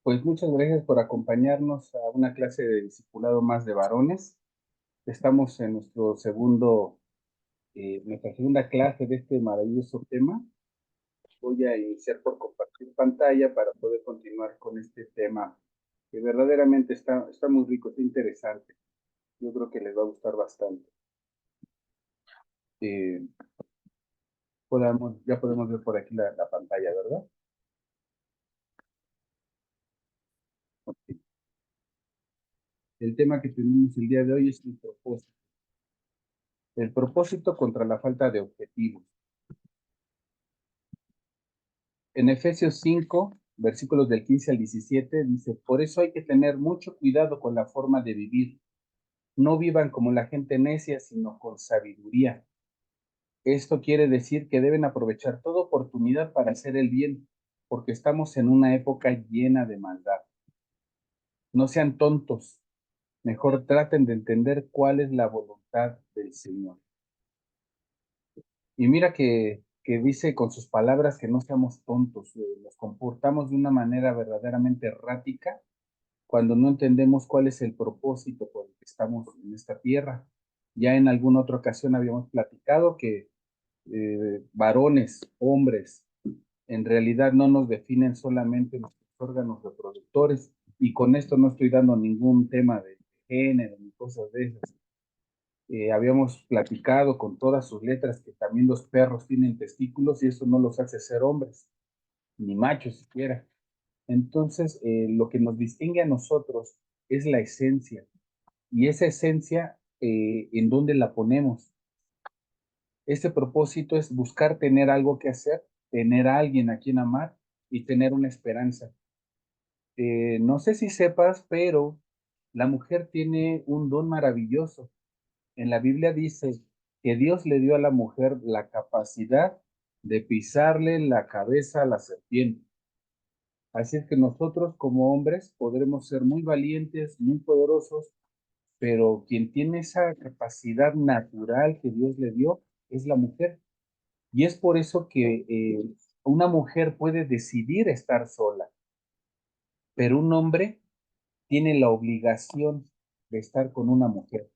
Pues muchas gracias por acompañarnos a una clase de discipulado más de varones. Estamos en nuestra segunda clase de este maravilloso tema. Voy a iniciar por compartir pantalla para poder continuar con este tema que verdaderamente está muy rico, está interesante. Yo creo que les va a gustar bastante. Eh, ya podemos ver por aquí la pantalla, ¿verdad? Ok. El tema que tenemos el día de hoy es el propósito. El propósito contra la falta de objetivos. En Efesios 5, versículos del 15 al 17, dice, por eso hay que tener mucho cuidado con la forma de vivir. No vivan como la gente necia, sino con sabiduría. Esto quiere decir que deben aprovechar toda oportunidad para hacer el bien, porque estamos en una época llena de maldad. No sean tontos, mejor traten de entender cuál es la voluntad del Señor. Y mira que dice con sus palabras que no seamos tontos, nos comportamos de una manera verdaderamente errática cuando no entendemos cuál es el propósito por el que estamos en esta tierra. Ya en alguna otra ocasión habíamos platicado que varones, hombres, en realidad no nos definen solamente nuestros órganos reproductores, y con esto no estoy dando ningún tema de género ni cosas de esas. Habíamos platicado con todas sus letras que también los perros tienen testículos y eso no los hace ser hombres, ni machos siquiera. Entonces, lo que nos distingue a nosotros es la esencia. Y esa esencia, ¿en dónde la ponemos? Este propósito es buscar tener algo que hacer, tener a alguien a quien amar y tener una esperanza. No sé si sepas, pero la mujer tiene un don maravilloso. En la Biblia dice que Dios le dio a la mujer la capacidad de pisarle la cabeza a la serpiente. Así es que nosotros como hombres podremos ser muy valientes, muy poderosos, pero quien tiene esa capacidad natural que Dios le dio es la mujer. Y es por eso que una mujer puede decidir estar sola, pero un hombre tiene la obligación de estar con una mujer,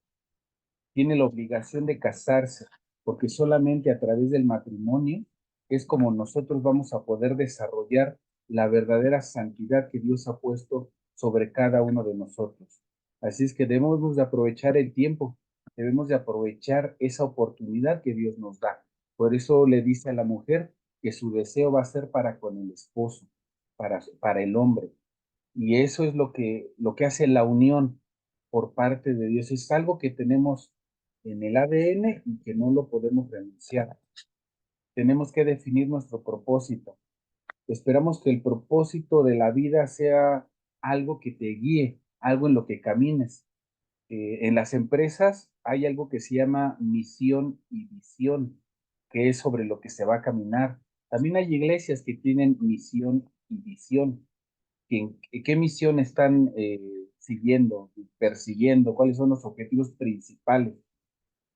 tiene la obligación de casarse, porque solamente a través del matrimonio es como nosotros vamos a poder desarrollar la verdadera santidad que Dios ha puesto sobre cada uno de nosotros. Así es que debemos de aprovechar el tiempo, debemos de aprovechar esa oportunidad que Dios nos da. Por eso le dice a la mujer que su deseo va a ser para con el esposo, para el hombre. Y eso es lo que hace la unión por parte de Dios. Es algo que tenemos en el ADN y que no lo podemos renunciar. Tenemos que definir nuestro propósito. Esperamos que el propósito de la vida sea algo que te guíe, algo en lo que camines. En las empresas hay algo que se llama misión y visión, que es sobre lo que se va a caminar. También hay iglesias que tienen misión y visión. ¿Qué misión están siguiendo, persiguiendo? ¿Cuáles son los objetivos principales?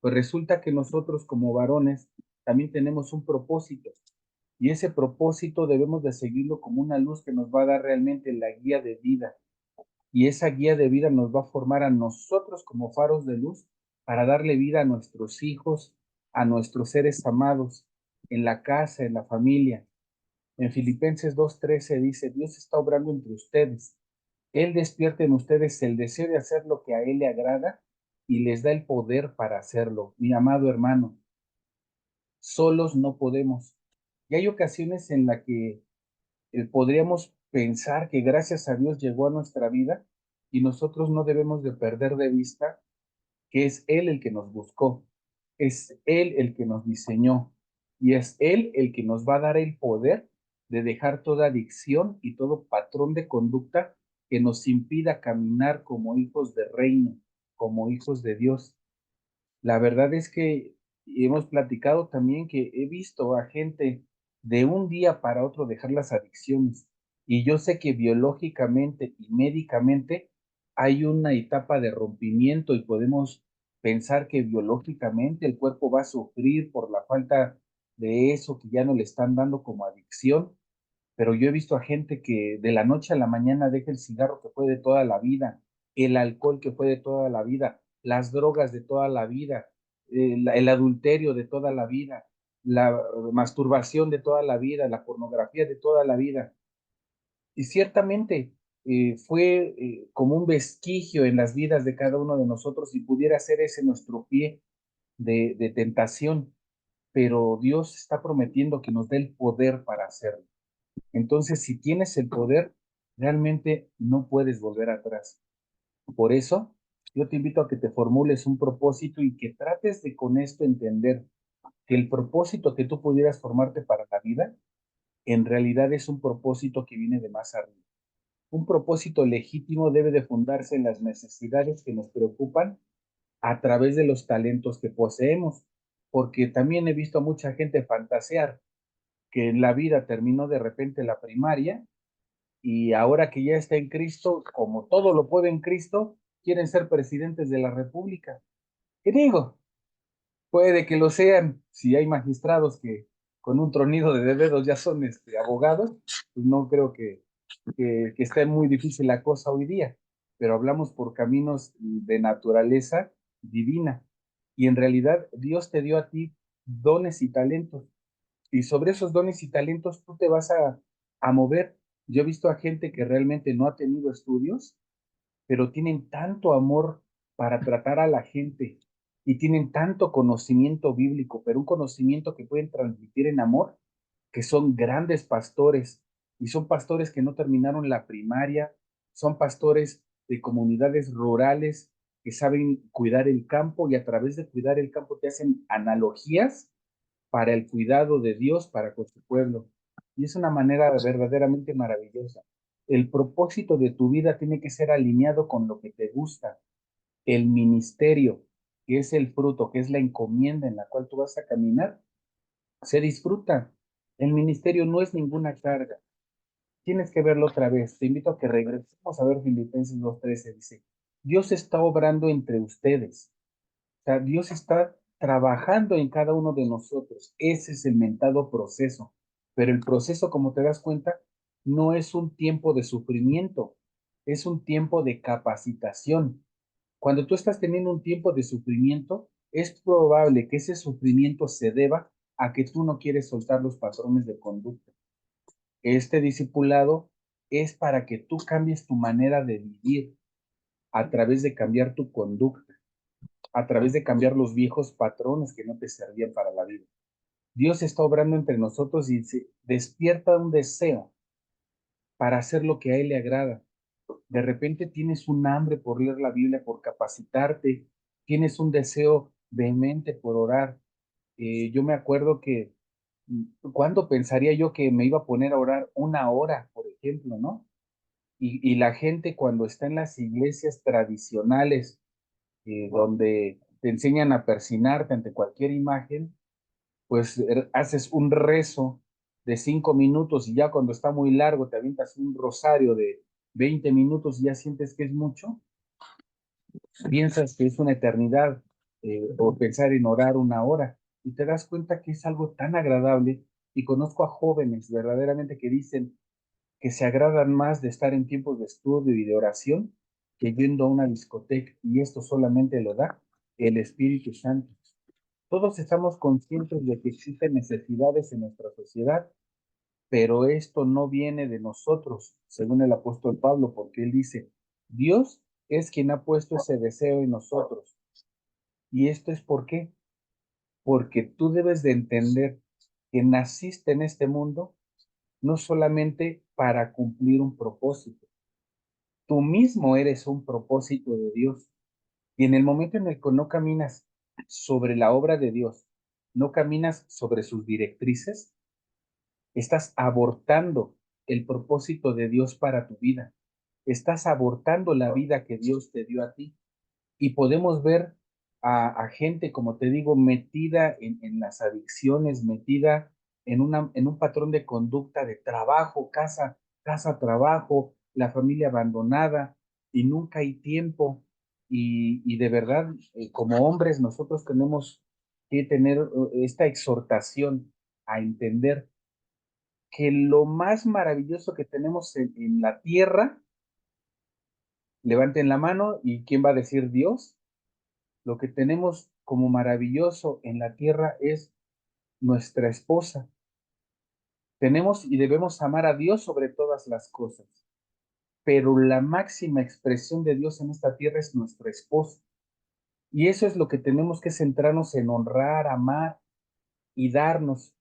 Pues resulta que nosotros como varones también tenemos un propósito, y ese propósito debemos de seguirlo como una luz que nos va a dar realmente la guía de vida, y esa guía de vida nos va a formar a nosotros como faros de luz para darle vida a nuestros hijos, a nuestros seres amados, en la casa, en la familia. En Filipenses 2:13 dice, Dios está obrando entre ustedes. Él despierta en ustedes el deseo de hacer lo que a Él le agrada y les da el poder para hacerlo. Mi amado hermano, solos no podemos. Y hay ocasiones en las que podríamos pensar que gracias a Dios llegó a nuestra vida, y nosotros no debemos de perder de vista que es Él el que nos buscó, es Él el que nos diseñó, y es Él el que nos va a dar el poder de dejar toda adicción y todo patrón de conducta que nos impida caminar como hijos de reino, como hijos de Dios. La verdad es que hemos platicado también que he visto a gente de un día para otro dejar las adicciones, y yo sé que biológicamente y médicamente hay una etapa de rompimiento y podemos pensar que biológicamente el cuerpo va a sufrir por la falta de eso que ya no le están dando como adicción, pero yo he visto a gente que de la noche a la mañana deja el cigarro que fue de toda la vida, el alcohol que fue de toda la vida, las drogas de toda la vida, el adulterio de toda la vida, la masturbación de toda la vida, la pornografía de toda la vida. Y ciertamente fue como un vestigio en las vidas de cada uno de nosotros y pudiera ser ese nuestro pie de tentación, pero Dios está prometiendo que nos dé el poder para hacerlo. Entonces, si tienes el poder, realmente no puedes volver atrás. Por eso, yo te invito a que te formules un propósito y que trates de con esto entender que el propósito que tú pudieras formarte para la vida, en realidad es un propósito que viene de más arriba. Un propósito legítimo debe de fundarse en las necesidades que nos preocupan a través de los talentos que poseemos, porque también he visto a mucha gente fantasear que en la vida terminó de repente la primaria y ahora que ya está en Cristo, como todo lo puede en Cristo, quieren ser presidentes de la República. ¿Qué digo? Puede que lo sean, si hay magistrados que con un tronido de dedos ya son abogados, pues no creo que esté muy difícil la cosa hoy día, pero hablamos por caminos de naturaleza divina. Y en realidad Dios te dio a ti dones y talentos. Y sobre esos dones y talentos tú te vas a mover. Yo he visto a gente que realmente no ha tenido estudios, pero tienen tanto amor para tratar a la gente y tienen tanto conocimiento bíblico, pero un conocimiento que pueden transmitir en amor, que son grandes pastores y son pastores que no terminaron la primaria, son pastores de comunidades rurales que saben cuidar el campo y a través de cuidar el campo te hacen analogías para el cuidado de Dios para con su pueblo. Y es una manera verdaderamente maravillosa. El propósito de tu vida tiene que ser alineado con lo que te gusta. El ministerio, que es el fruto, que es la encomienda en la cual tú vas a caminar, se disfruta. El ministerio no es ninguna carga. Tienes que verlo otra vez. Te invito a que regresemos a ver Filipenses 2:13. Dice, Dios está obrando entre ustedes. O sea, Dios está trabajando en cada uno de nosotros. Ese es el mentado proceso. Pero el proceso, como te das cuenta, no es un tiempo de sufrimiento, es un tiempo de capacitación. Cuando tú estás teniendo un tiempo de sufrimiento, es probable que ese sufrimiento se deba a que tú no quieres soltar los patrones de conducta. Este discipulado es para que tú cambies tu manera de vivir a través de cambiar tu conducta, a través de cambiar los viejos patrones que no te servían para la vida. Dios está obrando entre nosotros y se despierta un deseo para hacer lo que a Él le agrada. De repente tienes un hambre por leer la Biblia, por capacitarte, tienes un deseo vehemente por orar. Yo me acuerdo que, ¿cuándo pensaría yo que me iba a poner a orar una hora, por ejemplo, ¿no? Y la gente cuando está en las iglesias tradicionales, donde te enseñan a persinarte ante cualquier imagen, pues haces un rezo de 5 minutos y ya cuando está muy largo te avientas un rosario de 20 minutos y ya sientes que es mucho, piensas que es una eternidad o pensar en orar una hora y te das cuenta que es algo tan agradable y conozco a jóvenes verdaderamente que dicen que se agradan más de estar en tiempos de estudio y de oración que yendo a una discoteca y esto solamente lo da el Espíritu Santo. Todos estamos conscientes de que existen necesidades en nuestra sociedad, pero esto no viene de nosotros, según el apóstol Pablo, porque él dice, Dios es quien ha puesto ese deseo en nosotros. ¿Y esto es por qué? Porque tú debes de entender que naciste en este mundo no solamente para cumplir un propósito, tú mismo eres un propósito de Dios. Y en el momento en el que no caminas sobre la obra de Dios, no caminas sobre sus directrices, estás abortando el propósito de Dios para tu vida. Estás abortando la vida que Dios te dio a ti. Y podemos ver a gente, como te digo, metida en las adicciones, metida en un patrón de conducta de trabajo, casa, casa, trabajo, la familia abandonada y nunca hay tiempo. Y de verdad, como hombres, nosotros tenemos que tener esta exhortación a entender que lo más maravilloso que tenemos en la tierra, levanten la mano y ¿quién va a decir Dios? Lo que tenemos como maravilloso en la tierra es nuestra esposa. Tenemos y debemos amar a Dios sobre todas las cosas, pero la máxima expresión de Dios en esta tierra es nuestra esposa. Y eso es lo que tenemos que centrarnos en honrar, amar y darnos.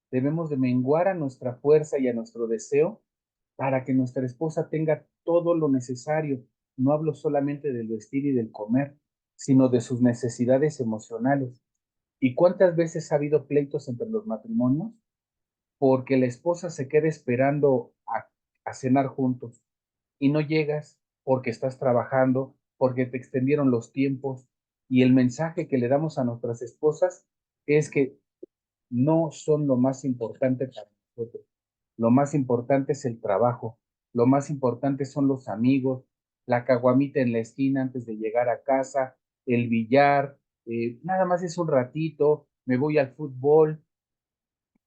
Debemos de menguar a nuestra fuerza y a nuestro deseo para que nuestra esposa tenga todo lo necesario. No hablo solamente del vestir y del comer, sino de sus necesidades emocionales. ¿Y cuántas veces ha habido pleitos entre los matrimonios? Porque la esposa se queda esperando a cenar juntos y no llegas porque estás trabajando, porque te extendieron los tiempos y el mensaje que le damos a nuestras esposas es que no son lo más importante para nosotros. Lo más importante es el trabajo, lo más importante son los amigos, la caguamita en la esquina antes de llegar a casa, el billar, nada más es un ratito, me voy al fútbol,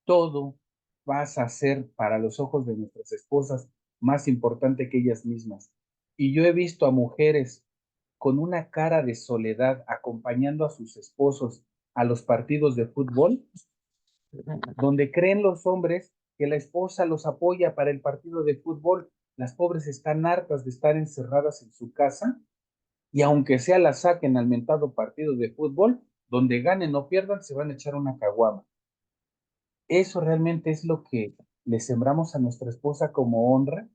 todo vas a ser para los ojos de nuestras esposas más importante que ellas mismas. Y yo he visto a mujeres con una cara de soledad acompañando a sus esposos a los partidos de fútbol, donde creen los hombres que la esposa los apoya para el partido de fútbol. Las pobres están hartas de estar encerradas en su casa y aunque sea la saquen al mentado partido de fútbol, donde ganen o pierdan, se van a echar una caguama. Eso realmente es lo que le sembramos a nuestra esposa como honra,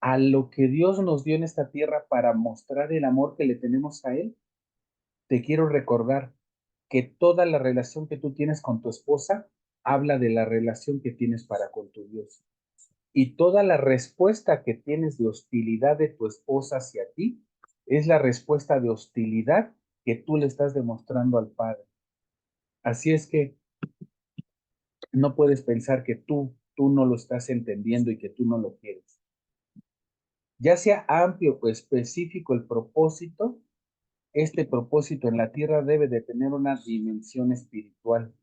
a lo que Dios nos dio en esta tierra para mostrar el amor que le tenemos a Él. Te quiero recordar que toda la relación que tú tienes con tu esposa habla de la relación que tienes para con tu Dios. Y toda la respuesta que tienes de hostilidad de tu esposa hacia ti es la respuesta de hostilidad que tú le estás demostrando al Padre. Así es que no puedes pensar que tú no lo estás entendiendo y que tú no lo quieres. Ya sea amplio o específico el propósito, este propósito en la tierra debe de tener una dimensión espiritual,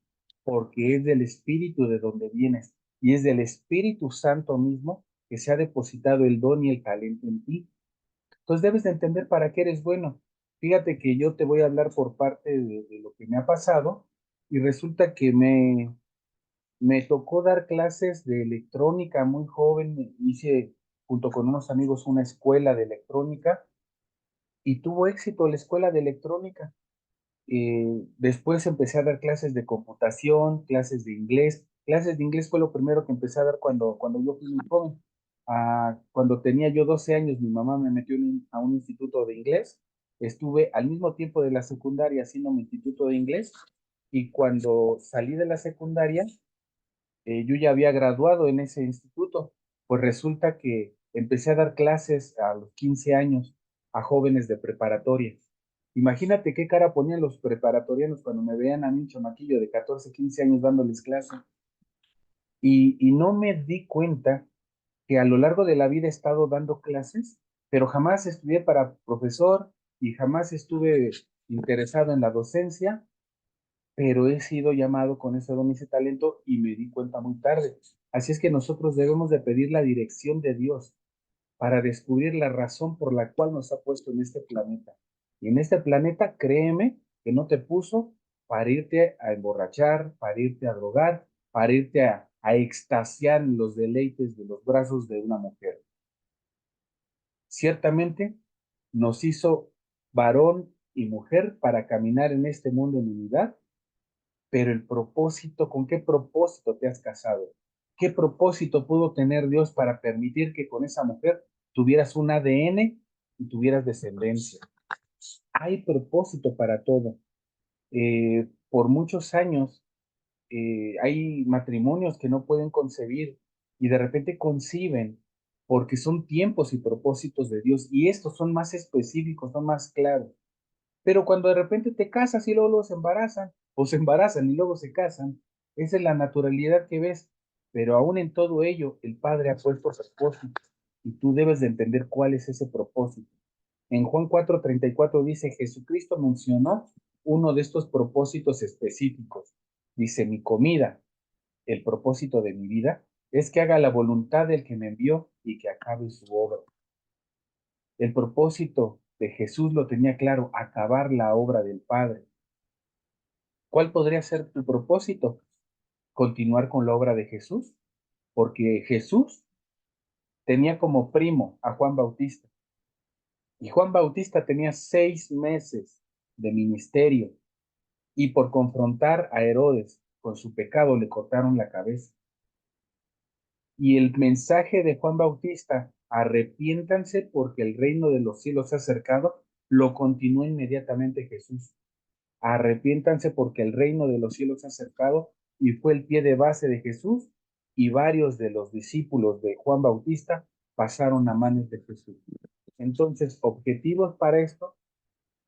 porque es del Espíritu de donde vienes y es del Espíritu Santo mismo que se ha depositado el don y el talento en ti. Entonces debes de entender para qué eres bueno. Fíjate que yo te voy a hablar por parte de lo que me ha pasado y resulta que me tocó dar clases de electrónica muy joven, hice junto con unos amigos una escuela de electrónica y tuvo éxito la escuela de electrónica. Después empecé a dar clases de computación, clases de inglés. Clases de inglés fue lo primero que empecé a dar cuando yo fui muy joven. Cuando tenía yo 12 años, mi mamá me metió a un instituto de inglés. Estuve al mismo tiempo de la secundaria haciendo mi instituto de inglés y cuando salí de la secundaria, yo ya había graduado en ese instituto, pues resulta que empecé a dar clases a los 15 años a jóvenes de preparatoria. Imagínate qué cara ponían los preparatorianos cuando me veían a mí, un chamaquillo de 14, 15 años dándoles clase. Y no me di cuenta que a lo largo de la vida he estado dando clases, pero jamás estudié para profesor y jamás estuve interesado en la docencia, pero he sido llamado con ese don y ese talento y me di cuenta muy tarde. Así es que nosotros debemos de pedir la dirección de Dios para descubrir la razón por la cual nos ha puesto en este planeta. Y en este planeta, créeme que no te puso para irte a emborrachar, para irte a drogar, para irte a extasiar en los deleites de los brazos de una mujer. Ciertamente nos hizo varón y mujer para caminar en este mundo en unidad, pero el propósito, ¿con qué propósito te has casado? ¿Qué propósito pudo tener Dios para permitir que con esa mujer tuvieras un ADN y tuvieras descendencia? Hay propósito para todo. Por muchos años hay matrimonios que no pueden concebir y de repente conciben porque son tiempos y propósitos de Dios y estos son más específicos, son más claros. Pero cuando de repente te casas y luego se embarazan, o se embarazan y luego se casan, esa es la naturalidad que ves. Pero aún en todo ello, el Padre ha puesto propósito y tú debes de entender cuál es ese propósito. En Juan 4:34 dice, Jesucristo mencionó uno de estos propósitos específicos. Dice, mi comida, el propósito de mi vida, es que haga la voluntad del que me envió y que acabe su obra. El propósito de Jesús lo tenía claro, acabar la obra del Padre. ¿Cuál podría ser tu propósito? Continuar con la obra de Jesús, porque Jesús tenía como primo a Juan Bautista, y Juan Bautista tenía 6 meses de ministerio, y por confrontar a Herodes con su pecado le cortaron la cabeza. Y el mensaje de Juan Bautista, arrepiéntanse porque el reino de los cielos se ha acercado, lo continuó inmediatamente Jesús. Arrepiéntanse porque el reino de los cielos se ha acercado, y fue el pie de base de Jesús, y varios de los discípulos de Juan Bautista pasaron a manos de Jesús. Entonces, objetivos para esto,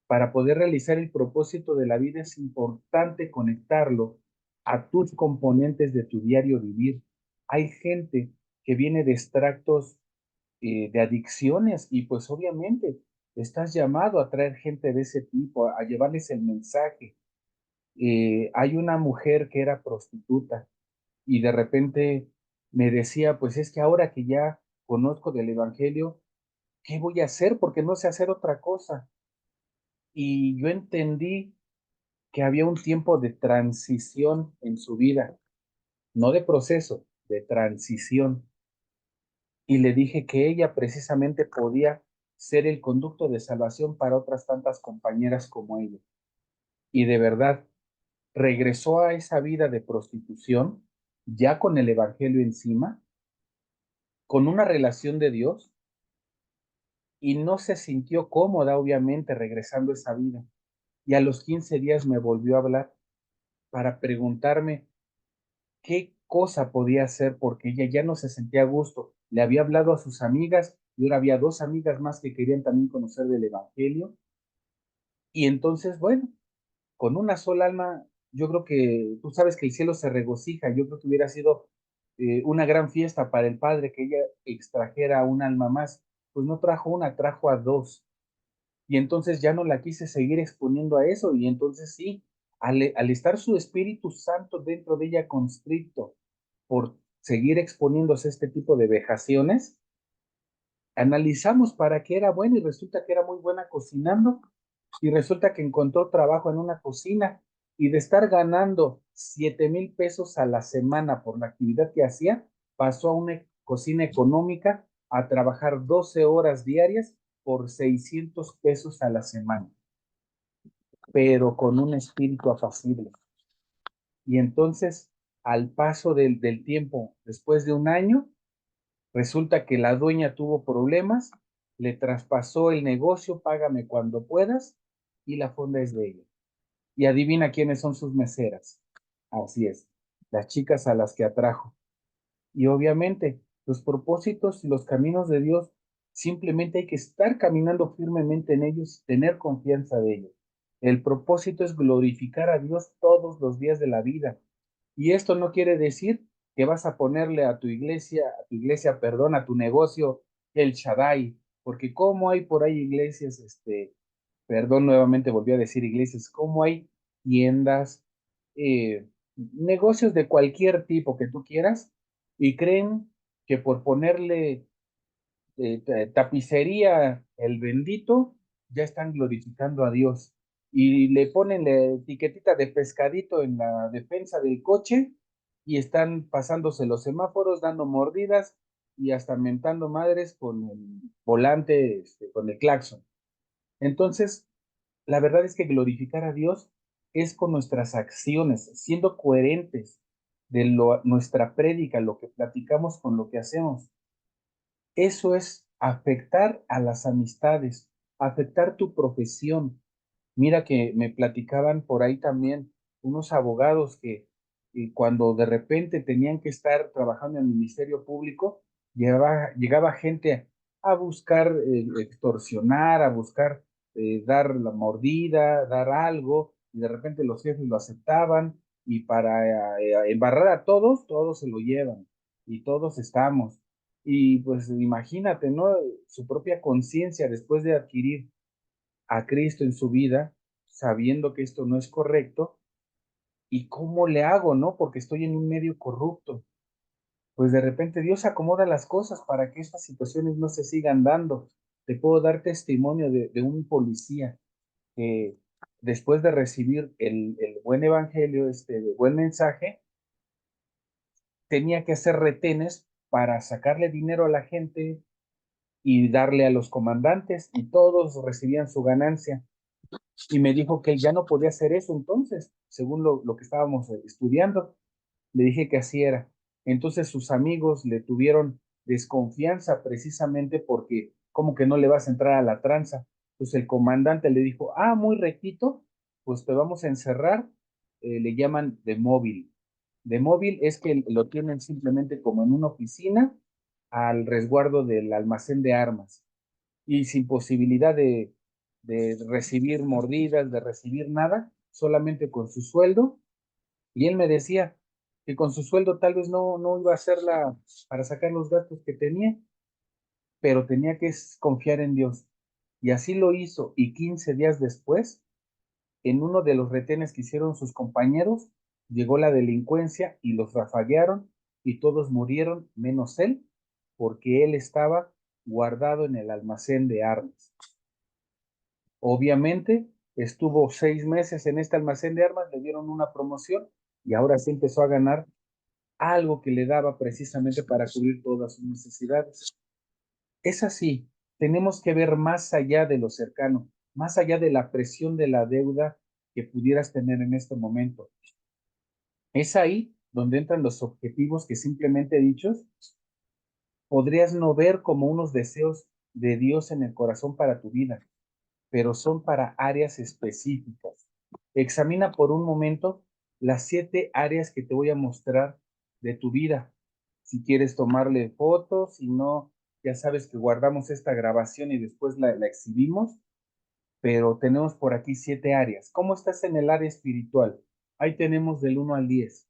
para poder realizar el propósito de la vida es importante conectarlo a tus componentes de tu diario vivir. Hay gente que viene de extractos de adicciones y pues obviamente estás llamado a traer gente de ese tipo, a llevarles el mensaje. Hay una mujer que era prostituta y de repente me decía, pues es que ahora que ya conozco del Evangelio, ¿qué voy a hacer? Porque no sé hacer otra cosa. Y yo entendí que había un tiempo de transición en su vida, no de proceso, de transición. Y le dije que ella precisamente podía ser el conducto de salvación para otras tantas compañeras como ella. Y de verdad, regresó a esa vida de prostitución, ya con el Evangelio encima, con una relación de Dios, y no se sintió cómoda, obviamente, regresando a esa vida. Y a los 15 días me volvió a hablar para preguntarme qué cosa podía hacer porque ella ya no se sentía a gusto. Le había hablado a sus amigas y ahora había 2 amigas más que querían también conocer del Evangelio. Y entonces, bueno, con una sola alma, yo creo que tú sabes que el cielo se regocija. Yo creo que hubiera sido una gran fiesta para el Padre que ella extrajera un alma más. Pues no trajo una, trajo a 2. Y entonces ya no la quise seguir exponiendo a eso. Y entonces sí, al estar su Espíritu Santo dentro de ella constricto por seguir exponiéndose a este tipo de vejaciones, analizamos para qué era buena y resulta que era muy buena cocinando y resulta que encontró trabajo en una cocina y de estar ganando 7,000 pesos a la semana por la actividad que hacía, pasó a una cocina económica a trabajar 12 horas diarias por 600 pesos a la semana, pero con un espíritu apacible. Y entonces, al paso del tiempo, después de un año, resulta que la dueña tuvo problemas, le traspasó el negocio, págame cuando puedas, y la fonda es de ella. Y adivina quiénes son sus meseras. Así es, las chicas a las que atrajo. Y obviamente, los propósitos y los caminos de Dios, simplemente hay que estar caminando firmemente en ellos, tener confianza de ellos. El propósito es glorificar a Dios todos los días de la vida. Y esto no quiere decir que vas a ponerle perdón, a tu negocio el Shaddai, porque como hay por ahí iglesias, perdón, nuevamente volví a decir iglesias, como hay tiendas, negocios de cualquier tipo que tú quieras, y creen que por ponerle tapicería el bendito, ya están glorificando a Dios. Y le ponen la etiquetita de pescadito en la defensa del coche y están pasándose los semáforos, dando mordidas y hasta mentando madres con el volante, con el claxon. Entonces, la verdad es que glorificar a Dios es con nuestras acciones, siendo coherentes de nuestra prédica, lo que platicamos con lo que hacemos. Eso es afectar a las amistades, afectar tu profesión. Mira que me platicaban por ahí también unos abogados que cuando de repente tenían que estar trabajando en el Ministerio Público, llegaba gente a buscar extorsionar, a buscar dar la mordida, dar algo, y de repente los jefes lo aceptaban, y para embarrar a todos, todos se lo llevan, y todos estamos. Y pues imagínate, ¿no? Su propia conciencia después de adquirir a Cristo en su vida, sabiendo que esto no es correcto, y cómo le hago, ¿no? Porque estoy en un medio corrupto. pues de repente Dios acomoda las cosas para que estas situaciones no se sigan dando. Te puedo dar testimonio de un policía que después de recibir el buen evangelio, el buen mensaje, tenía que hacer retenes para sacarle dinero a la gente y darle a los comandantes, y todos recibían su ganancia. Y me dijo que él ya no podía hacer eso entonces, según lo que estábamos estudiando. Le dije que así era. Entonces sus amigos le tuvieron desconfianza precisamente porque como que no le vas a entrar a la tranza. Pues el comandante le dijo, ah, muy rectito, pues te vamos a encerrar. Le llaman de móvil. De móvil es que lo tienen simplemente como en una oficina al resguardo del almacén de armas y sin posibilidad de recibir mordidas, de recibir nada, solamente con su sueldo. Y él me decía que con su sueldo tal vez no iba a hacerla para sacar los gastos que tenía, pero tenía que confiar en Dios. Y así lo hizo. Y 15 días después, en uno de los retenes que hicieron sus compañeros, llegó la delincuencia y los rafaguearon y todos murieron, menos él, porque él estaba guardado en el almacén de armas. Obviamente, estuvo 6 meses en este almacén de armas, le dieron una promoción y ahora sí empezó a ganar algo que le daba precisamente para cubrir todas sus necesidades. Es así, tenemos que ver más allá de lo cercano, más allá de la presión de la deuda que pudieras tener en este momento. Es ahí donde entran los objetivos que simplemente dichos podrías no ver como unos deseos de Dios en el corazón para tu vida, pero son para áreas específicas. Examina por un momento las 7 áreas que te voy a mostrar de tu vida. Si quieres tomarle fotos, si no, ya sabes que guardamos esta grabación y después la exhibimos, pero tenemos por aquí 7 áreas. ¿Cómo estás en el área espiritual? Ahí tenemos del 1 al 10.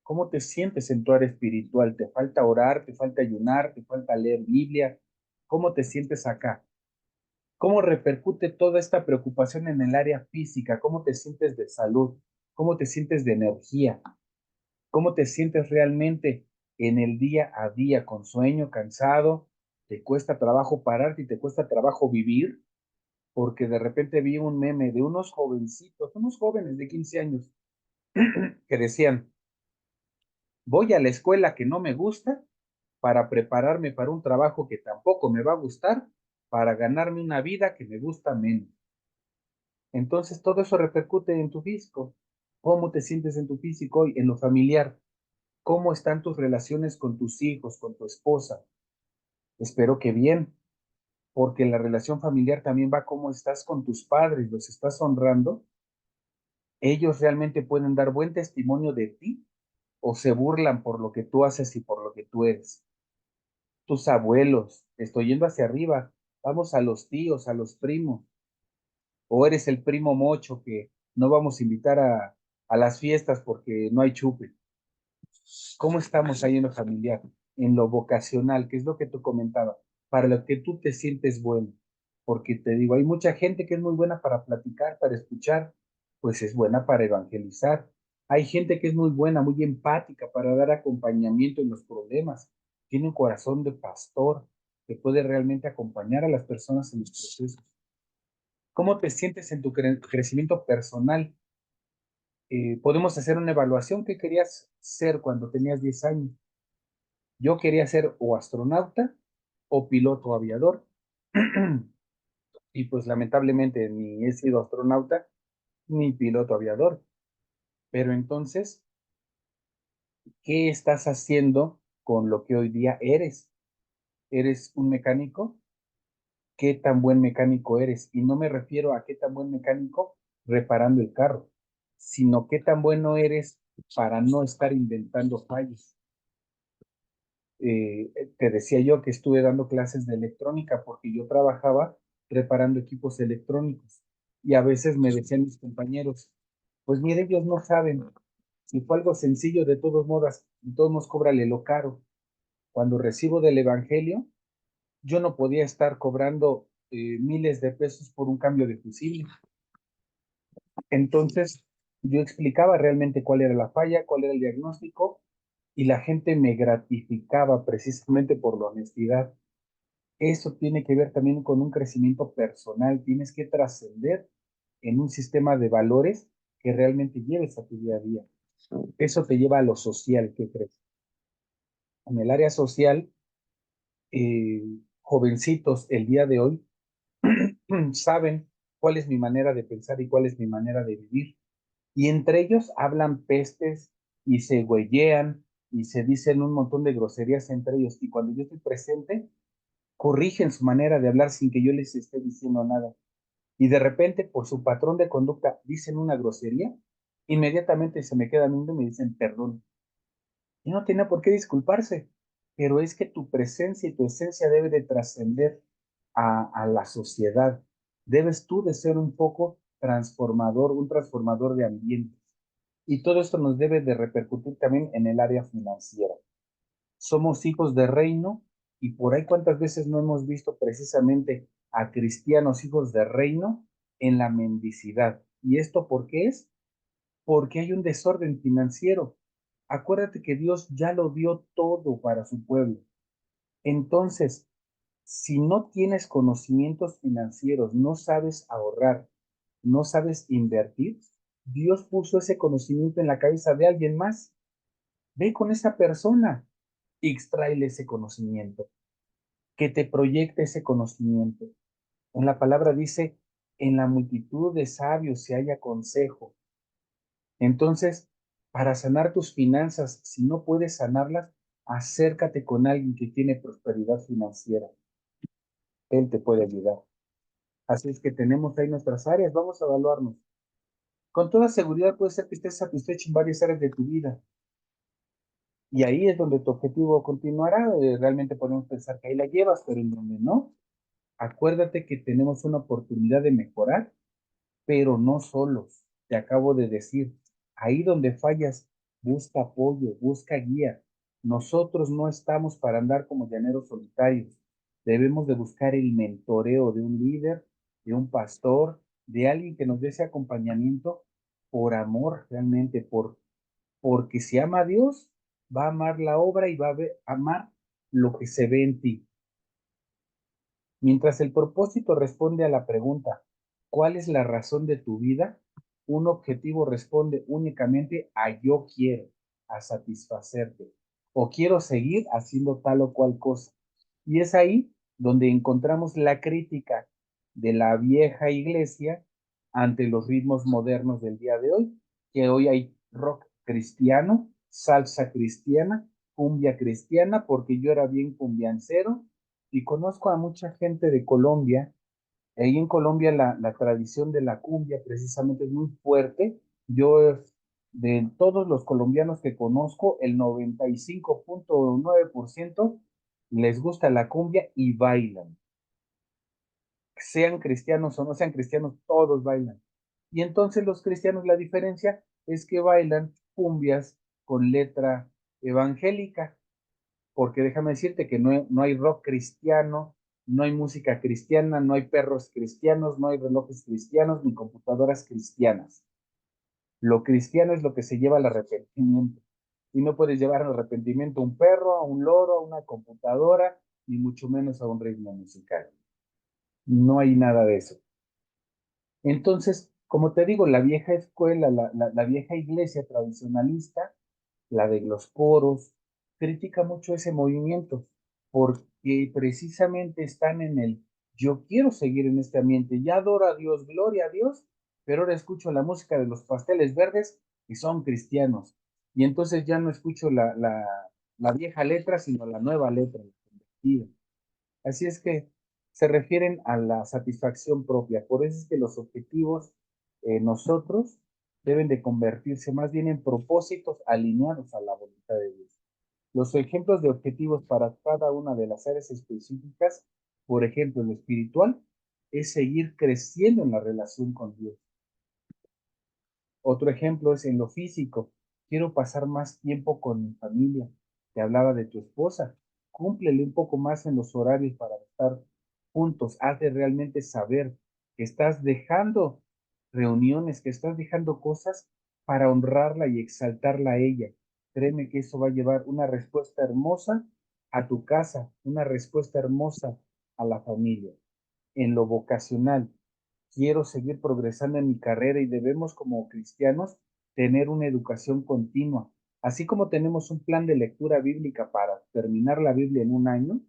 ¿Cómo te sientes en tu área espiritual? ¿Te falta orar? ¿Te falta ayunar? ¿Te falta leer Biblia? ¿Cómo te sientes acá? ¿Cómo repercute toda esta preocupación en el área física? ¿Cómo te sientes de salud? ¿Cómo te sientes de energía? ¿Cómo te sientes realmente en el día a día? ¿Con sueño, cansado? ¿Te cuesta trabajo pararte y te cuesta trabajo vivir? Porque de repente vi un meme de unos jovencitos, unos jóvenes de 15 años, que decían, voy a la escuela que no me gusta para prepararme para un trabajo que tampoco me va a gustar, para ganarme una vida que me gusta menos. Entonces todo eso repercute en tu físico. ¿Cómo te sientes en tu físico y en lo familiar? ¿Cómo están tus relaciones con tus hijos, con tu esposa? Espero que bien, porque la relación familiar también va cómo estás con tus padres, los estás honrando. Ellos realmente pueden dar buen testimonio de ti o se burlan por lo que tú haces y por lo que tú eres. Tus abuelos, estoy yendo hacia arriba, vamos a los tíos, a los primos, o eres el primo mocho que no vamos a invitar a las fiestas porque no hay chupe. ¿Cómo estamos ahí en lo familiar, en lo vocacional, que es lo que tú comentabas, para lo que tú te sientes bueno? Porque te digo, hay mucha gente que es muy buena para platicar, para escuchar, pues es buena para evangelizar. Hay gente que es muy buena, muy empática para dar acompañamiento en los problemas. Tiene un corazón de pastor que puede realmente acompañar a las personas en los procesos. ¿Cómo te sientes en tu crecimiento personal? Podemos hacer una evaluación. ¿Qué querías ser cuando tenías 10 años? Yo quería ser o astronauta o piloto aviador. Y pues lamentablemente ni he sido astronauta ni piloto aviador. Pero entonces, ¿qué estás haciendo con lo que hoy día eres? ¿Eres un mecánico? ¿Qué tan buen mecánico eres? Y no me refiero a qué tan buen mecánico reparando el carro, sino qué tan bueno eres para no estar inventando fallos. Te decía yo que estuve dando clases de electrónica porque yo trabajaba reparando equipos electrónicos y a veces me decían mis compañeros, pues mire, ellos no saben, si fue algo sencillo, de todos modos cóbrale lo caro. Cuando recibo del evangelio, yo no podía estar cobrando miles de pesos por un cambio de fusible. Entonces, yo explicaba realmente cuál era la falla, cuál era el diagnóstico y la gente me gratificaba precisamente por la honestidad. Eso tiene que ver también con un crecimiento personal. Tienes que trascender en un sistema de valores que realmente lleves a tu día a día. Eso te lleva a lo social, ¿qué crees? En el área social, jovencitos el día de hoy saben cuál es mi manera de pensar y cuál es mi manera de vivir. Y entre ellos hablan pestes y se güellean y se dicen un montón de groserías entre ellos. Y cuando yo estoy presente, corrigen su manera de hablar sin que yo les esté diciendo nada. Y de repente, por su patrón de conducta, dicen una grosería, inmediatamente se me quedan viendo y me dicen perdón. Y no tiene por qué disculparse, pero es que tu presencia y tu esencia debe de trascender a la sociedad. Debes tú de ser un poco transformador, un transformador de ambientes. Y todo esto nos debe de repercutir también en el área financiera. Somos hijos de reino y por ahí cuántas veces no hemos visto precisamente a cristianos hijos de reino en la mendicidad. ¿Y esto por qué es? Porque hay un desorden financiero. Acuérdate que Dios ya lo dio todo para su pueblo. Entonces, si no tienes conocimientos financieros, no sabes ahorrar, no sabes invertir, Dios puso ese conocimiento en la cabeza de alguien más. Ve con esa persona y extraile ese conocimiento, que te proyecte ese conocimiento. En la palabra dice, en la multitud de sabios se halla consejo. Entonces, para sanar tus finanzas, si no puedes sanarlas, acércate con alguien que tiene prosperidad financiera. Él te puede ayudar. Así es que tenemos ahí nuestras áreas, vamos a evaluarnos. Con toda seguridad puede ser que estés satisfecho en varias áreas de tu vida. Y ahí es donde tu objetivo continuará. Realmente podemos pensar que ahí la llevas, pero en donde no, acuérdate que tenemos una oportunidad de mejorar, pero no solos. Te acabo de decir, ahí donde fallas, busca apoyo, busca guía. Nosotros no estamos para andar como llaneros solitarios. Debemos de buscar el mentoreo de un líder, de un pastor, de alguien que nos dé ese acompañamiento por amor realmente, porque si ama a Dios, va a amar la obra y va a amar lo que se ve en ti. Mientras el propósito responde a la pregunta, ¿cuál es la razón de tu vida? Un objetivo responde únicamente a yo quiero, a satisfacerte, o quiero seguir haciendo tal o cual cosa. Y es ahí donde encontramos la crítica de la vieja iglesia ante los ritmos modernos del día de hoy, que hoy hay rock cristiano, salsa cristiana, cumbia cristiana, porque yo era bien cumbiancero y conozco a mucha gente de Colombia. Ahí en Colombia la tradición de la cumbia precisamente es muy fuerte. Yo, de todos los colombianos que conozco, el 95.9% les gusta la cumbia y bailan. Sean cristianos o no sean cristianos, todos bailan. Y entonces los cristianos, la diferencia es que bailan cumbias con letra evangélica, porque déjame decirte que no hay rock cristiano, no hay música cristiana, no hay perros cristianos, no hay relojes cristianos, ni computadoras cristianas. Lo cristiano es lo que se lleva al arrepentimiento. Y no puedes llevar al arrepentimiento a un perro, a un loro, a una computadora, ni mucho menos a un ritmo musical. No hay nada de eso. Entonces, como te digo, la vieja escuela, la vieja iglesia tradicionalista, la de los coros, critica mucho ese movimiento, porque precisamente están en el yo quiero seguir en este ambiente, ya adoro a Dios, gloria a Dios, pero ahora escucho la música de los Pasteles Verdes y son cristianos. Y entonces ya no escucho la vieja letra, sino la nueva letra, la convertida. Así es que se refieren a la satisfacción propia. Por eso es que los objetivos nosotros deben de convertirse más bien en propósitos alineados a la voluntad de Dios. Los ejemplos de objetivos para cada una de las áreas específicas, por ejemplo, lo espiritual, es seguir creciendo en la relación con Dios. Otro ejemplo es en lo físico. Quiero pasar más tiempo con mi familia. Te hablaba de tu esposa. Cúmplele un poco más en los horarios para estar juntos. Hazle realmente saber que estás dejando reuniones, que estás dejando cosas para honrarla y exaltarla a ella. créeme que eso va a llevar una respuesta hermosa a tu casa, una respuesta hermosa a la familia. En lo vocacional, quiero seguir progresando en mi carrera y debemos como cristianos tener una educación continua. Así como tenemos un plan de lectura bíblica para terminar la Biblia en un año,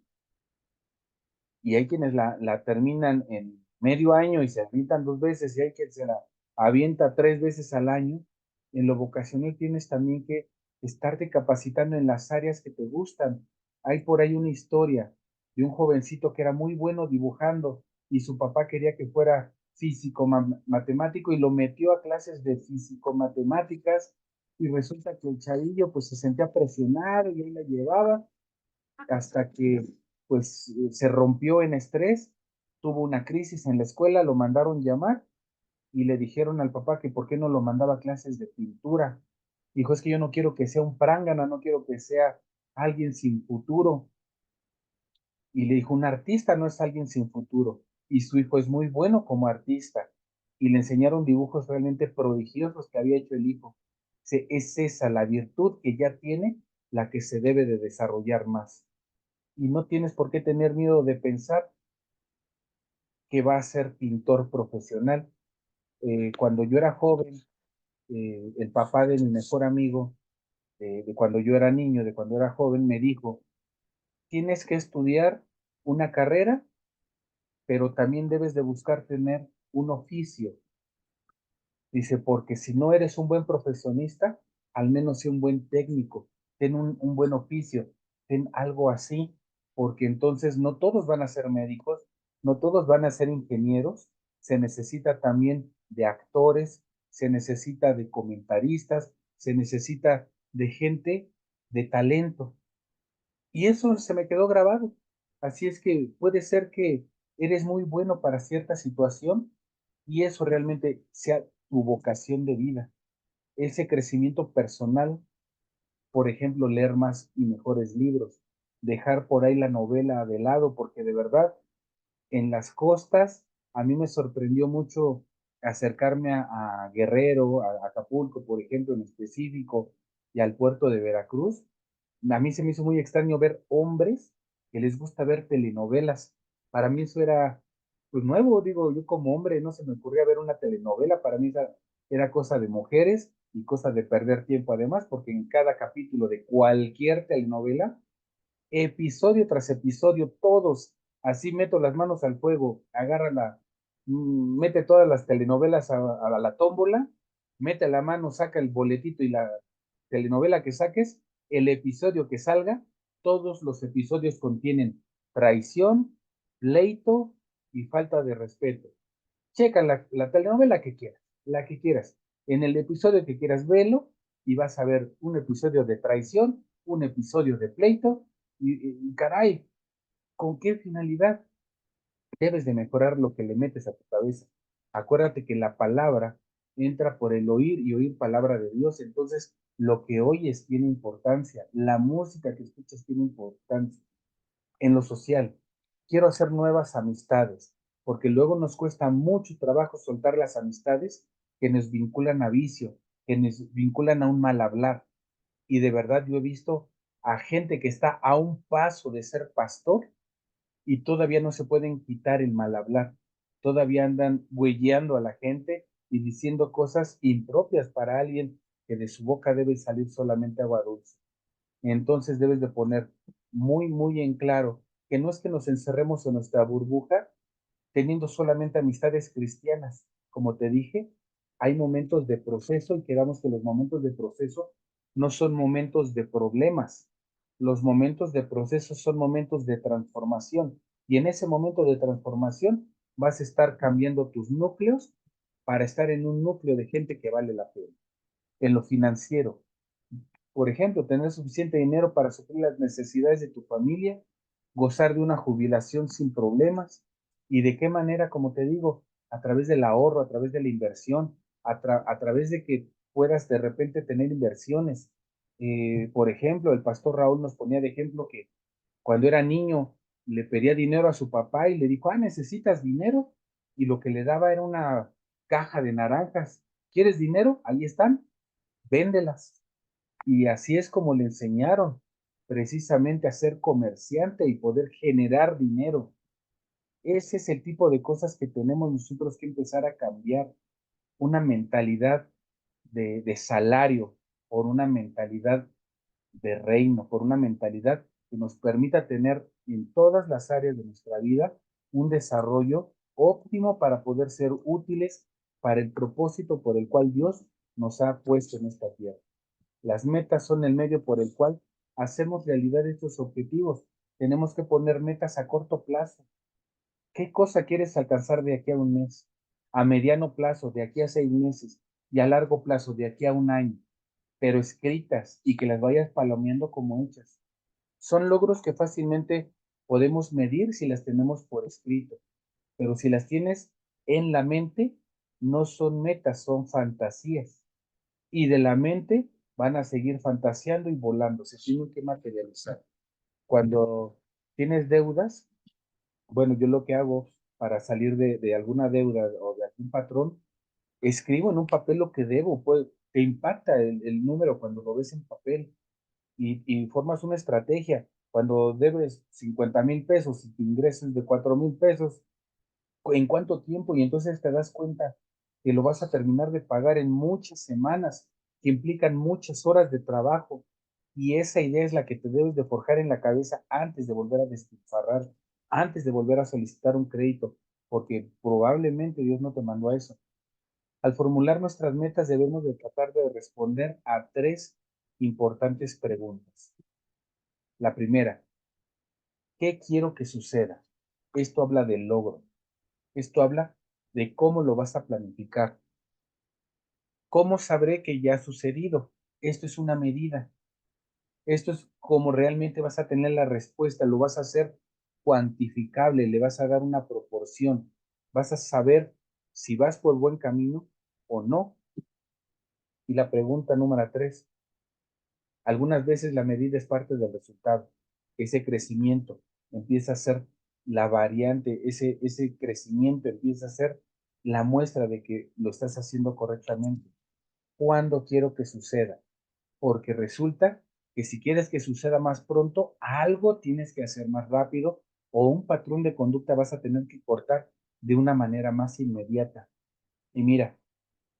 y hay quienes la terminan en medio año y se avientan 2 veces, y hay quien se la avienta 3 veces al año. En lo vocacional tienes también que estarte capacitando en las áreas que te gustan. Hay por ahí una historia de un jovencito que era muy bueno dibujando y su papá quería que fuera físico matemático y lo metió a clases de físico matemáticas y resulta que el chavillo pues se sentía presionado y él la llevaba hasta que pues se rompió en estrés, tuvo una crisis en la escuela, lo mandaron llamar y le dijeron al papá que por qué no lo mandaba a clases de pintura. Dijo, es que yo no quiero que sea un prángana, no quiero que sea alguien sin futuro. Y le dijo, un artista no es alguien sin futuro. Y su hijo es muy bueno como artista. Y le enseñaron dibujos realmente prodigiosos que había hecho el hijo. Es esa la virtud que ya tiene la que se debe de desarrollar más. Y no tienes por qué tener miedo de pensar que va a ser pintor profesional. Cuando yo era joven, el papá de mi mejor amigo, de cuando yo era niño, de cuando era joven, me dijo, tienes que estudiar una carrera, pero también debes de buscar tener un oficio. Dice, porque si no eres un buen profesionista, al menos sé un buen técnico, ten un buen oficio, ten algo así, porque entonces no todos van a ser médicos, no todos van a ser ingenieros, se necesita también de actores, se necesita de comentaristas, se necesita de gente de talento. Y eso se me quedó grabado. Así es que puede ser que eres muy bueno para cierta situación y eso realmente sea tu vocación de vida. Ese crecimiento personal, por ejemplo, leer más y mejores libros, dejar por ahí la novela de lado, porque de verdad en las costas a mí me sorprendió mucho acercarme a Guerrero, a Acapulco, por ejemplo, en específico, y al puerto de Veracruz. A mí se me hizo muy extraño ver hombres que les gusta ver telenovelas. Para mí eso era, pues nuevo, digo, yo como hombre no se me ocurría ver una telenovela, para mí era cosa de mujeres y cosa de perder tiempo además, porque en cada capítulo de cualquier telenovela episodio tras episodio, todos, así meto las manos al fuego, agárrala, mete todas las telenovelas a la tómbola, mete la mano, saca el boletito y la telenovela que saques, el episodio que salga, todos los episodios contienen traición, pleito y falta de respeto. Checa la telenovela que quieras, la que quieras. En el episodio que quieras, velo y vas a ver un episodio de traición, un episodio de pleito y caray, ¿con qué finalidad? Debes de mejorar lo que le metes a tu cabeza. Acuérdate que la palabra entra por el oír y oír palabra de Dios. Entonces, lo que oyes tiene importancia. La música que escuchas tiene importancia en lo social. Quiero hacer nuevas amistades, porque luego nos cuesta mucho trabajo soltar las amistades que nos vinculan a vicio, que nos vinculan a un mal hablar. Y de verdad yo he visto a gente que está a un paso de ser pastor y todavía no se pueden quitar el mal hablar. Todavía andan huelleando a la gente y diciendo cosas impropias para alguien que de su boca debe salir solamente agua dulce. Entonces debes de poner muy, muy en claro que no es que nos encerremos en nuestra burbuja teniendo solamente amistades cristianas. Como te dije, hay momentos de proceso y quedamos que los momentos de proceso no son momentos de problemas. Los momentos de proceso son momentos de transformación. Y en ese momento de transformación vas a estar cambiando tus núcleos para estar en un núcleo de gente que vale la pena. En lo financiero, por ejemplo, tener suficiente dinero para suplir las necesidades de tu familia, gozar de una jubilación sin problemas y de qué manera, como te digo, a través del ahorro, a través de la inversión, a través de que puedas de repente tener inversiones. Por ejemplo, el pastor Raúl nos ponía de ejemplo que cuando era niño le pedía dinero a su papá y le dijo, ¿necesitas dinero? Y lo que le daba era una caja de naranjas. ¿Quieres dinero? Ahí están, véndelas. Y así es como le enseñaron precisamente a ser comerciante y poder generar dinero. Ese es el tipo de cosas que tenemos nosotros que empezar a cambiar. Una mentalidad de salario por una mentalidad de reino, por una mentalidad que nos permita tener en todas las áreas de nuestra vida un desarrollo óptimo para poder ser útiles para el propósito por el cual Dios nos ha puesto en esta tierra. Las metas son el medio por el cual hacemos realidad estos objetivos. Tenemos que poner metas a corto plazo. ¿Qué cosa quieres alcanzar de aquí a un mes? A mediano plazo, de aquí a 6 meses, y a largo plazo, de aquí a un año, pero escritas y que las vayas palomeando como hechas. Son logros que fácilmente podemos medir si las tenemos por escrito, pero si las tienes en la mente, no son metas, son fantasías. Y de la mente van a seguir fantaseando y volando, se tienen que materializar. Cuando tienes deudas, bueno, yo lo que hago para salir de alguna deuda o de algún patrón, escribo en un papel lo que debo, pues te impacta el número cuando lo ves en papel y formas una estrategia. Cuando debes 50,000 pesos y tu ingreso es de 4,000 pesos, ¿en cuánto tiempo? Y entonces te das cuenta que lo vas a terminar de pagar en muchas semanas, que implican muchas horas de trabajo. Y esa idea es la que te debes de forjar en la cabeza antes de volver a despilfarrar, antes de volver a solicitar un crédito, porque probablemente Dios no te mandó a eso. Al formular nuestras metas debemos de tratar de responder a tres importantes preguntas. La primera, ¿qué quiero que suceda? Esto habla del logro. Esto habla de cómo lo vas a planificar. ¿Cómo sabré que ya ha sucedido? Esto es una medida. Esto es como realmente vas a tener la respuesta. Lo vas a hacer cuantificable, le vas a dar una proporción. Vas a saber si vas por buen camino o no. Y la pregunta número tres, algunas veces la medida es parte del resultado. Ese crecimiento empieza a ser la variante, ese crecimiento empieza a ser la muestra de que lo estás haciendo correctamente. ¿Cuándo quiero que suceda? Porque resulta que si quieres que suceda más pronto, algo tienes que hacer más rápido o un patrón de conducta vas a tener que cortar de una manera más inmediata. Y mira,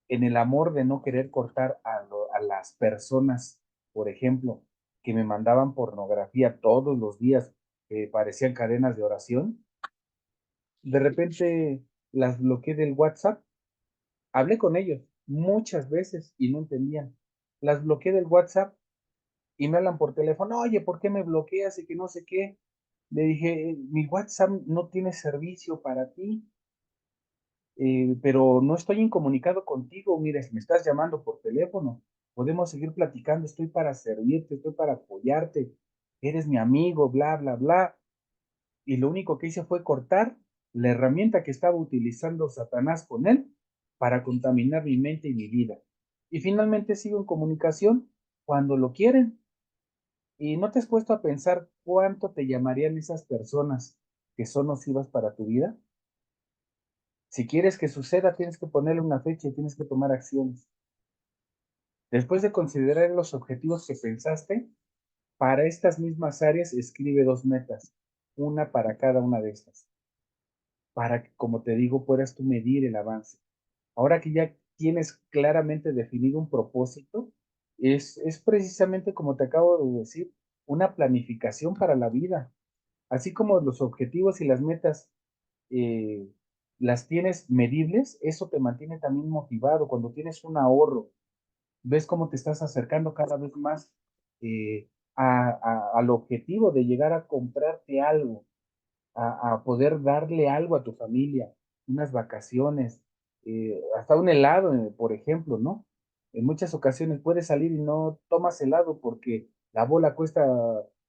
en el amor de no querer cortar a las personas, por ejemplo, que me mandaban pornografía todos los días, que parecían cadenas de oración, de repente las bloqueé del WhatsApp. Hablé con ellos muchas veces y no entendían. Las bloqueé del WhatsApp y me hablan por teléfono, oye, ¿por qué me bloqueas? Y que no sé qué. Le dije, mi WhatsApp no tiene servicio para ti, pero no estoy incomunicado contigo. Mira, si me estás llamando por teléfono, podemos seguir platicando. Estoy para servirte, estoy para apoyarte. Eres mi amigo, bla, bla, bla. Y lo único que hice fue cortar la herramienta que estaba utilizando Satanás con él para contaminar mi mente y mi vida. Y finalmente sigo en comunicación cuando lo quieren. ¿Y no te has puesto a pensar cuánto te llamarían esas personas que son nocivas para tu vida? Si quieres que suceda, tienes que ponerle una fecha y tienes que tomar acciones. Después de considerar los objetivos que pensaste, para estas mismas áreas escribe dos metas, una para cada una de estas, para que, como te digo, puedas tú medir el avance. Ahora que ya tienes claramente definido un propósito, es precisamente como te acabo de decir, una planificación para la vida. Así como los objetivos y las metas eh, las tienes medibles, eso te mantiene también motivado. Cuando tienes un ahorro, ves cómo te estás acercando cada vez más al objetivo de llegar a comprarte algo, a poder darle algo a tu familia, unas vacaciones, hasta un helado, por ejemplo, ¿no? En muchas ocasiones puedes salir y no tomas helado porque la bola cuesta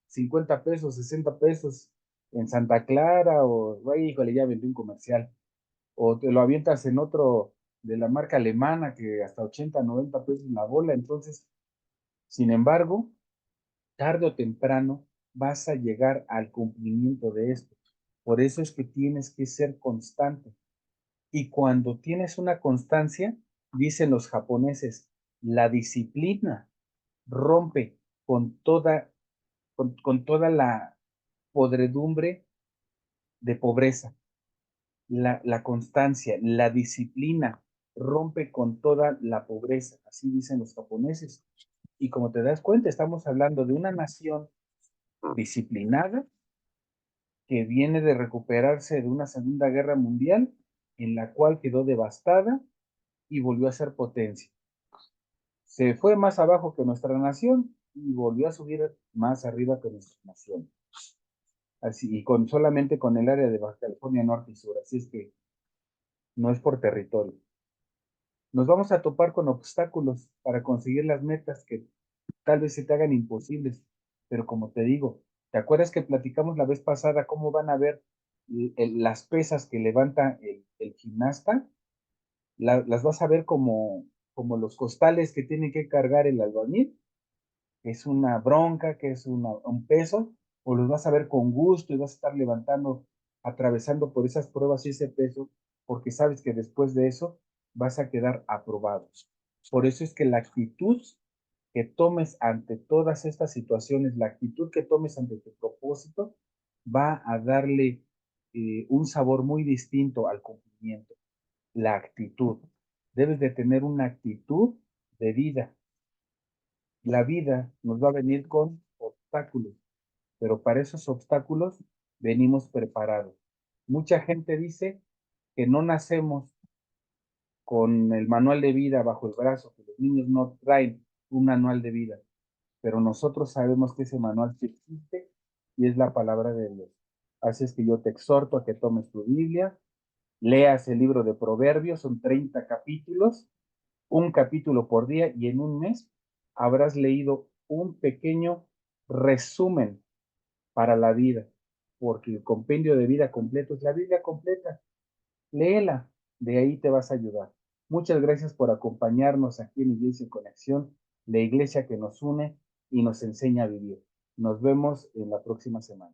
50 pesos, 60 pesos en Santa Clara o, ay, híjole, ya vendí un comercial, o te lo avientas en otro de la marca alemana que hasta 80, 90 pesos la bola. Entonces, sin embargo, tarde o temprano vas a llegar al cumplimiento de esto. Por eso es que tienes que ser constante. Y cuando tienes una constancia, dicen los japoneses, la disciplina rompe con toda la podredumbre de pobreza, la constancia, la disciplina, rompe con toda la pobreza, así dicen los japoneses. Y como te das cuenta, estamos hablando de una nación disciplinada que viene de recuperarse de una Segunda Guerra Mundial en la cual quedó devastada y volvió a ser potencia. Se fue más abajo que nuestra nación y volvió a subir más arriba que nuestra nación. Así, y solamente con el área de Baja California Norte y Sur, así es que no es por territorio. Nos vamos a topar con obstáculos para conseguir las metas que tal vez se te hagan imposibles, pero como te digo, ¿te acuerdas que platicamos la vez pasada cómo van a ver las pesas que levanta el gimnasta? Las vas a ver como los costales que tiene que cargar el albañil, que es una bronca, que es un peso, o los vas a ver con gusto y vas a estar levantando, atravesando por esas pruebas y ese peso, porque sabes que después de eso vas a quedar aprobado. Por eso es que la actitud que tomes ante todas estas situaciones, la actitud que tomes ante tu propósito, va a darle un sabor muy distinto al cumplimiento. La actitud. Debes de tener una actitud de vida. La vida nos va a venir con obstáculos, pero para esos obstáculos venimos preparados. Mucha gente dice que no nacemos con el manual de vida bajo el brazo, que los niños no traen un manual de vida, pero nosotros sabemos que ese manual sí existe y es la palabra de Dios. Así es que yo te exhorto a que tomes tu Biblia, leas el libro de Proverbios, son 30 capítulos, un capítulo por día y en un mes habrás leído un pequeño resumen para la vida, porque el compendio de vida completo es la Biblia completa. Léela, de ahí te vas a ayudar. Muchas gracias por acompañarnos aquí en Iglesia en Conexión, la iglesia que nos une y nos enseña a vivir. Nos vemos en la próxima semana.